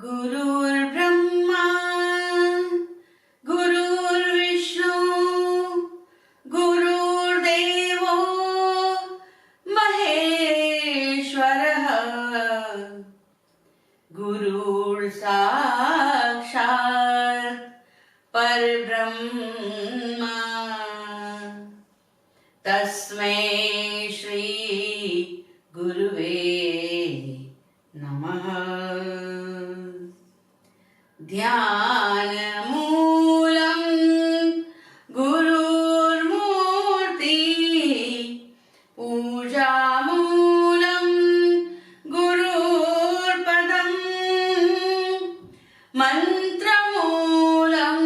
Gurur Brahma, Gurur Vishnu, Gurur Devo Maheshwaraha, Gurur Sakshat Parbrahma, Tasmai Shri Guruve Namaha. ध्यानमूलं गुरुर्मूर्ति पूजामूलं गुरुर्पदं मन्त्रमूलं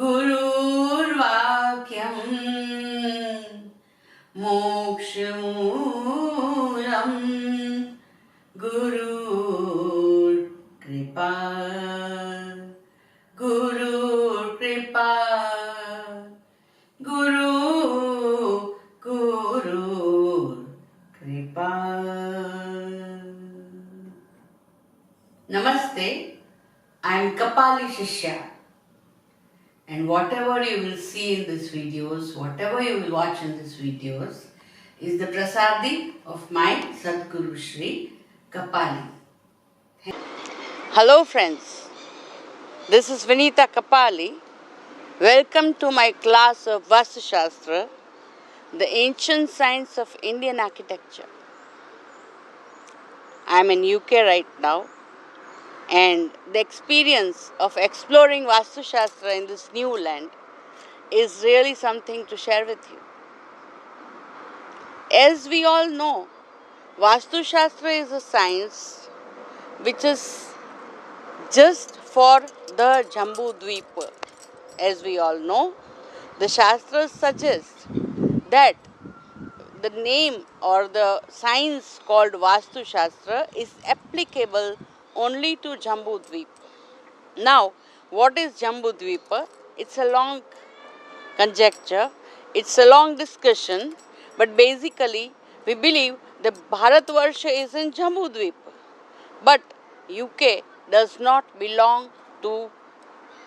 गुरुर्वाक्यं मोक्षमूलं कृपा Guru Kripa Guru Kripa. Namaste, I am Kapali Shishyaa, and whatever you will see in these videos, whatever you will watch in these videos is the prasadi of my Sadguru Shri Kapali. Hello friends, this is Vinita Kapali. Welcome to my class of Vaastushastra, the ancient science of Indian architecture. I am in UK right now, and the experience of exploring Vaastushastra in this new land is really something to share with you. As we all know, Vaastushastra is a science which is just for the Jambu Dweep. As we all know, the Shastras suggest that the name or the science called Vaastushastra is applicable only to Jambu Dweep. Now, what is Jambu Dweep? It's a long conjecture, it's a long discussion, but basically we believe the Bharatvarsha is in Jambu Dweep. But UK does not belong to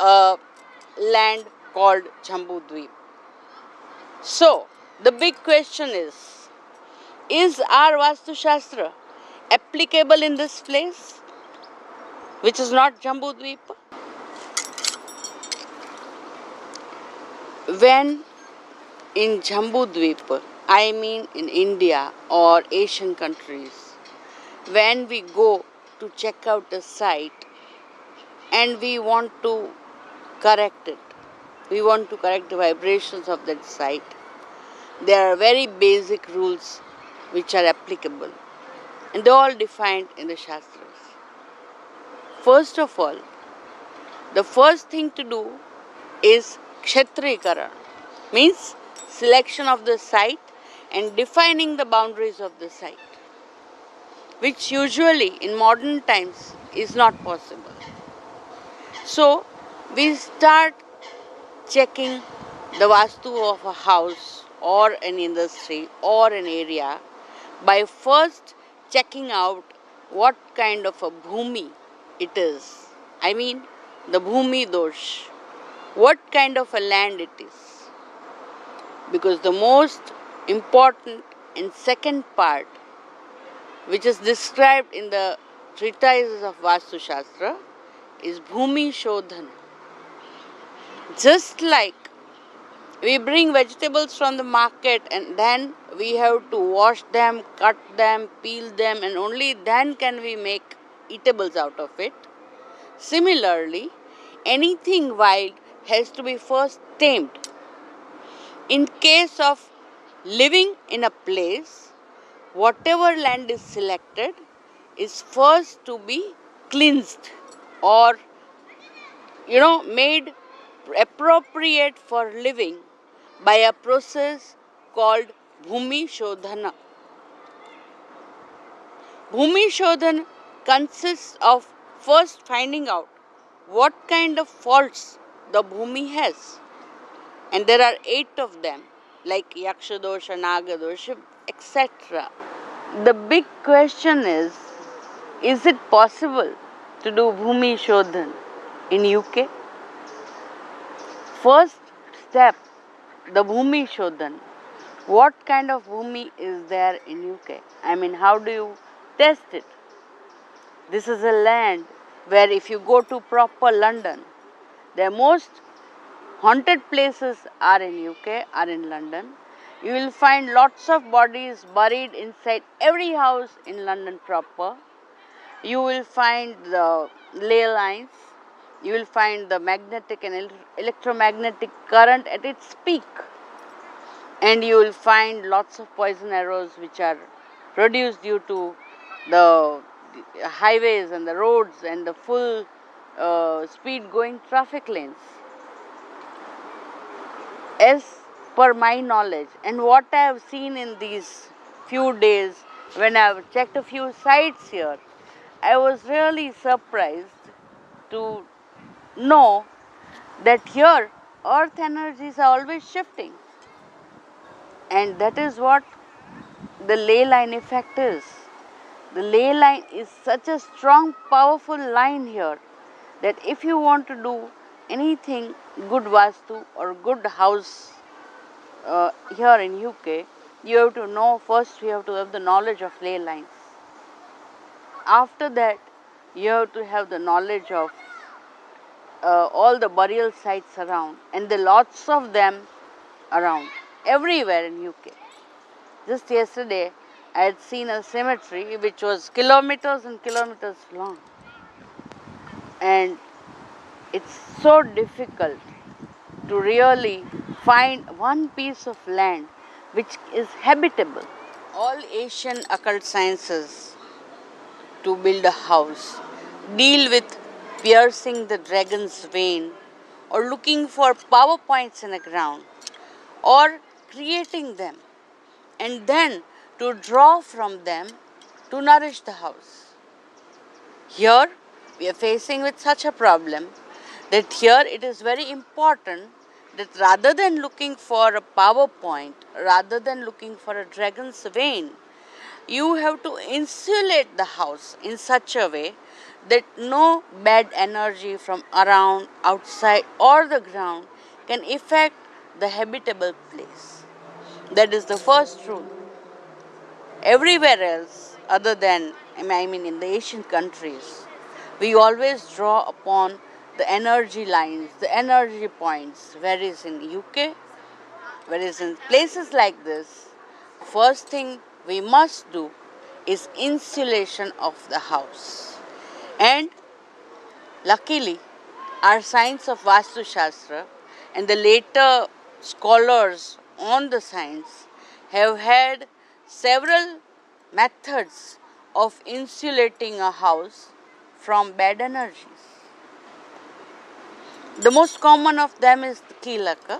a land called Jambu Dweep. So, the big question is our Vaastushastra applicable in this place, which is not Jambu Dweep? When in Jambu Dweep, I mean in India or Asian countries, when we go to check out a site and we want to correct it, we want to correct the vibrations of that site, there are very basic rules which are applicable, and they are all defined in the Shastras. First of all, the first thing to do is Kshetrikaran, means selection of the site and defining the boundaries of the site, which usually in modern times is not possible. So, we start checking the Vaastu of a house or an industry or an area by first checking out what kind of a bhumi it is. I mean the bhumi dosh, what kind of a land it is. Because the most important and second part, which is described in the treatises of Vaastushastra, is bhumi shodhana. Just like we bring vegetables from the market and then we have to wash them, cut them, peel them, and only then can we make eatables out of it. Similarly, anything wild has to be first tamed. In case of living in a place, whatever land is selected is first to be cleansed or made appropriate for living by a process called bhumi shodhana. Bhumi shodhana consists of first finding out what kind of faults the bhumi has, and there are 8 of them, like yaksha dosha, naga dosha, etc. The big question is, Is it possible to do Bhumi Shodhan in UK? First step, the Bhumi Shodhan. What kind of Bhumi is there in UK? I mean, how do you test it? This is a land where if you go to proper London, the most haunted places are in UK, are in London. You will find lots of bodies buried inside every house in London proper. You will find the ley lines. You will find the magnetic and electromagnetic current at its peak. And you will find lots of poison arrows which are produced due to the highways and the roads and the full speed going traffic lanes. As per my knowledge and what I have seen in these few days when I have checked a few sites here, I was really surprised to know that here earth energies are always shifting, and that is what the ley line effect is. The ley line is such a strong, powerful line here that if you want to do anything good Vastu or good house here in UK, you have to know first, you have to have the knowledge of ley lines. After that, you have to have the knowledge of all the burial sites around, and there are lots of them around everywhere in UK. Just yesterday, I had seen a cemetery which was kilometers and kilometers long, and it's so difficult to really find one piece of land which is habitable. All Asian occult sciences to build a house deal with piercing the dragon's vein or looking for power points in the ground or creating them and then to draw from them to nourish the house. Here we are facing with such a problem that here it is very important that rather than looking for a power point, rather than looking for a dragon's vein, you have to insulate the house in such a way that no bad energy from around, outside or the ground can affect the habitable place. That is the first rule. Everywhere else, other than, I mean in the Asian countries, we always draw upon the energy lines, the energy points, whereas in UK, whereas in places like this, first thing we must do is insulation of the house. And luckily, our science of Vaastushastra and the later scholars on the science have had several methods of insulating a house from bad energies. The most common of them is the key lacquer,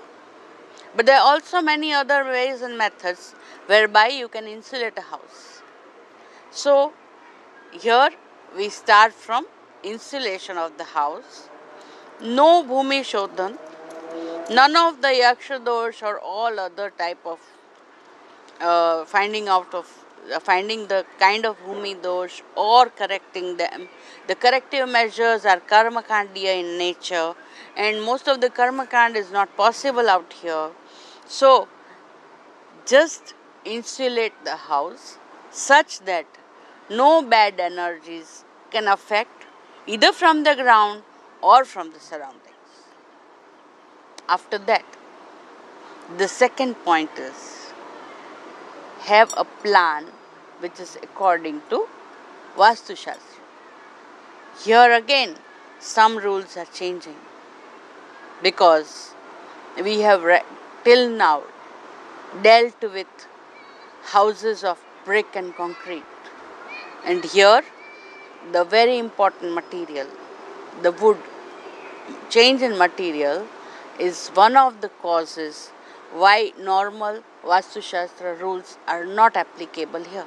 but there are also many other ways and methods whereby you can insulate a house. So, here we start from insulation of the house. No Bhumi Shodhan, none of the Yaksha dosh or all other type of finding the kind of Bhumi dosh or correcting them. The corrective measures are karma kandiya in nature, and most of the karma kand is not possible out here. So, just insulate the house such that no bad energies can affect either from the ground or from the surroundings. After that, the second point is have a plan which is according to Vaastushastra. Here again, some rules are changing because we have till now dealt with houses of brick and concrete. And here, the very important material, the wood, change in material is one of the causes why normal Vaastushastra rules are not applicable here.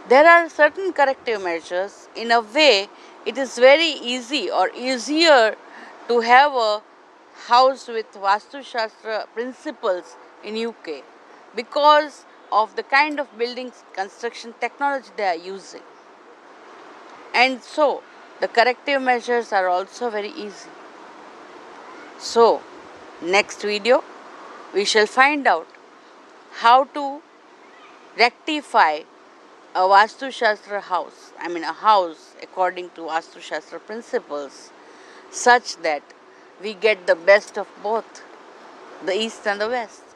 There are certain corrective measures. In a way, it is very easy or easier to have a house with Vaastushastra principles in UK because of the kind of buildings construction technology they are using. And so the corrective measures are also very easy. So, next video we shall find out how to rectify a Vaastushastra house, a house according to Vaastushastra principles, such that we get the best of both the East and the West.